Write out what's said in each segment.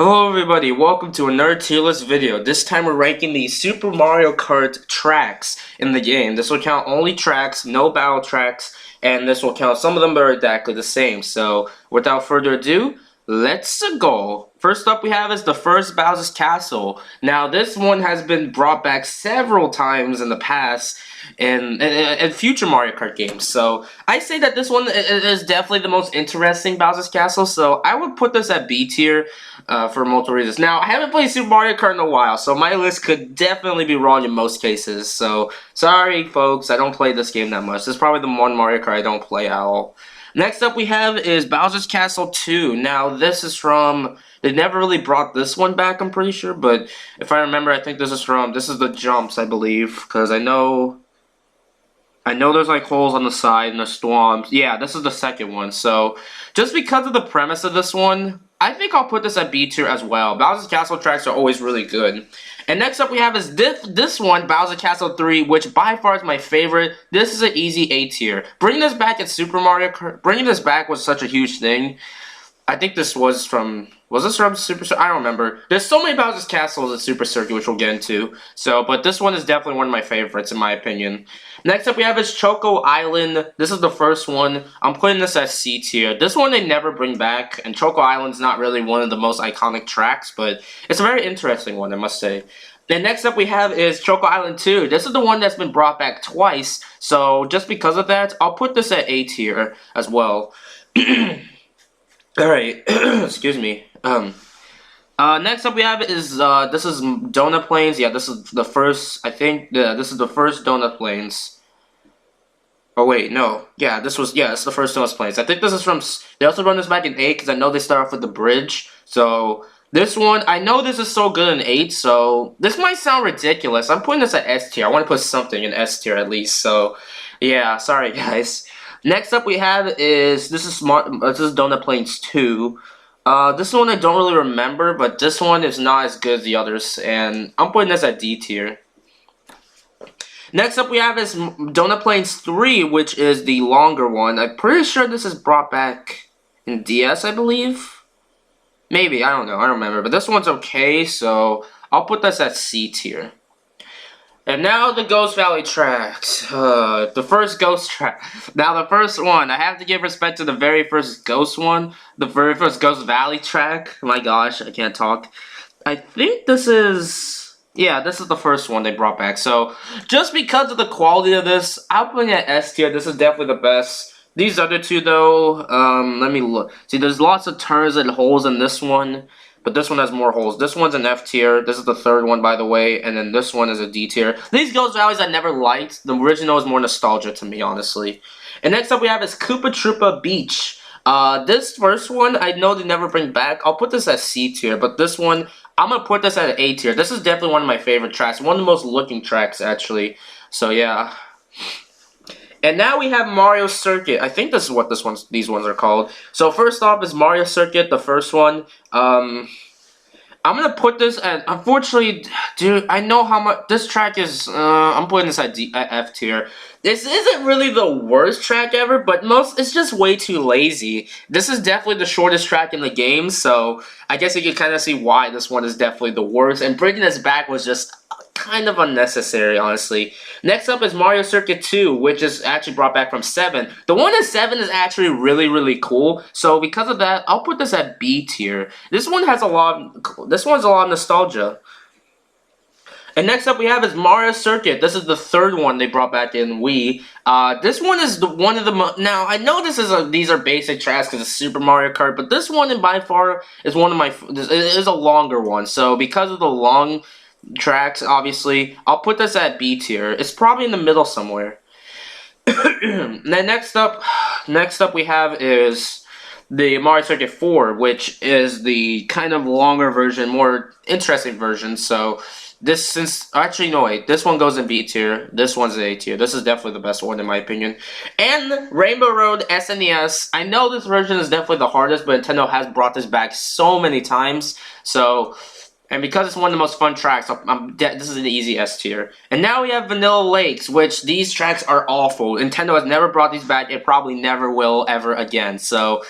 Hello everybody, welcome to another tier list video. This time we're ranking the Super Mario Kart tracks in the game. This will count only tracks, no battle tracks, and this will count some of them that are exactly the same. So, without further ado, let's go. First up we have is the first Bowser's Castle. Now this one has been brought back several times in the past in future Mario Kart games. So I say that this one is definitely the most interesting Bowser's Castle. So I would put this at B tier for multiple reasons. Now I haven't played Super Mario Kart in a while, so my list could definitely be wrong in most cases. So sorry folks, I don't play this game that much. This is probably the one Mario Kart I don't play at all. Next up we have is Bowser's Castle 2. Now this is from, they never really brought this one back, I'm pretty sure, but if I remember, I think this is the jumps, I believe, because I know there's like holes on the side and the storms. Yeah, this is the second one. So just because of the premise of this one, I think I'll put this at B tier as well. Bowser's Castle tracks are always really good. And next up we have is this one, Bowser Castle 3, which by far is my favorite. This is an easy A tier. Bringing this back at Super Mario Kart, bringing this back was such a huge thing. I think this was this from Super Circuit? I don't remember. There's so many Bowser's Castles at Super Circuit, which we'll get into. So, but this one is definitely one of my favorites, in my opinion. Next up, we have is Choco Island. This is the first one. I'm putting this at C tier. This one they never bring back, and Choco Island's not really one of the most iconic tracks, but it's a very interesting one, I must say. Then next up we have is Choco Island 2. This is the one that's been brought back twice, so just because of that, I'll put this at A tier as well. Alright, excuse me. Next up we have is, this is Donut Plains. Yeah, this is the first, I think, this is the first Donut Plains. Oh wait, no. Yeah, it's the first Donut Plains. I think this is from, they also run this back in 8, because I know they start off with the bridge. So, this one, I know this is so good in 8, so, this might sound ridiculous. I'm putting this at S tier. I want to put something in S tier at least, so, yeah, sorry guys. Next up we have is, this is Donut Plains 2. This one I don't really remember, but this one is not as good as the others, and I'm putting this at D tier. Next up we have is Donut Plains 3, which is the longer one. I'm pretty sure this is brought back in DS, I believe? Maybe, I don't know, I don't remember, but this one's okay, so I'll put this at C tier. And now the Ghost Valley tracks. The first Ghost track. Now the first one, I have to give respect to the very first Ghost one. The very first Ghost Valley track. My gosh, I can't talk. I think this is, yeah, this is the first one they brought back. So, just because of the quality of this, I'll put it at S tier. This is definitely the best. These other two though, let me look. See, there's lots of turns and holes in this one. But this one has more holes. This one's an F tier. This is the third one, by the way. And then this one is a D tier. These Ghost Valleys I never liked. The original is more nostalgia to me, honestly. And next up we have is Koopa Troopa Beach. This first one, I know they never bring back. I'll put this at C tier. But this one, I'm going to put this at A tier. This is definitely one of my favorite tracks. One of the most looking tracks, actually. So, yeah. And now we have Mario Circuit. I think this is what these ones are called. So first off is Mario Circuit, the first one. I'm gonna put this at, unfortunately, dude, I know how much, this track is, I'm putting this at F tier. This isn't really the worst track ever, but it's just way too lazy. This is definitely the shortest track in the game, so I guess you can kind of see why this one is definitely the worst. And bringing this back was just kind of unnecessary, honestly. Next up is Mario Circuit 2, which is actually brought back from 7. The one in 7 is actually really, really cool. So because of that, I'll put this at B tier. This one's a lot of nostalgia. And next up we have is Mario Circuit. This is the third one they brought back in Wii. This one is one of the now I know these are basic tracks because it's Super Mario Kart, but this one by far is one of my, it is a longer one. So because of the long tracks, obviously, I'll put this at B tier. It's probably in the middle somewhere. Then next up we have is the Mario Circuit 4, which is the kind of longer version, more interesting version. So this, this one goes in B tier. This one's in A tier. This is definitely the best one in my opinion. And Rainbow Road SNES. I know this version is definitely the hardest, but Nintendo has brought this back so many times. So, and because it's one of the most fun tracks, this is an easy S tier. And now we have Vanilla Lakes, which these tracks are awful. Nintendo has never brought these back. It probably never will ever again. So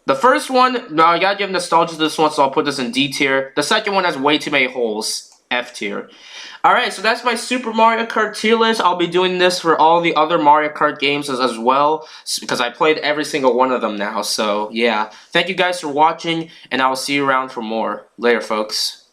The first one, no, I gotta give nostalgia to this one, so I'll put this in D tier. The second one has way too many holes. F tier. Alright, so that's my Super Mario Kart tier list. I'll be doing this for all the other Mario Kart games as well, because I played every single one of them now, so yeah. Thank you guys for watching, and I will see you around for more. Later, folks.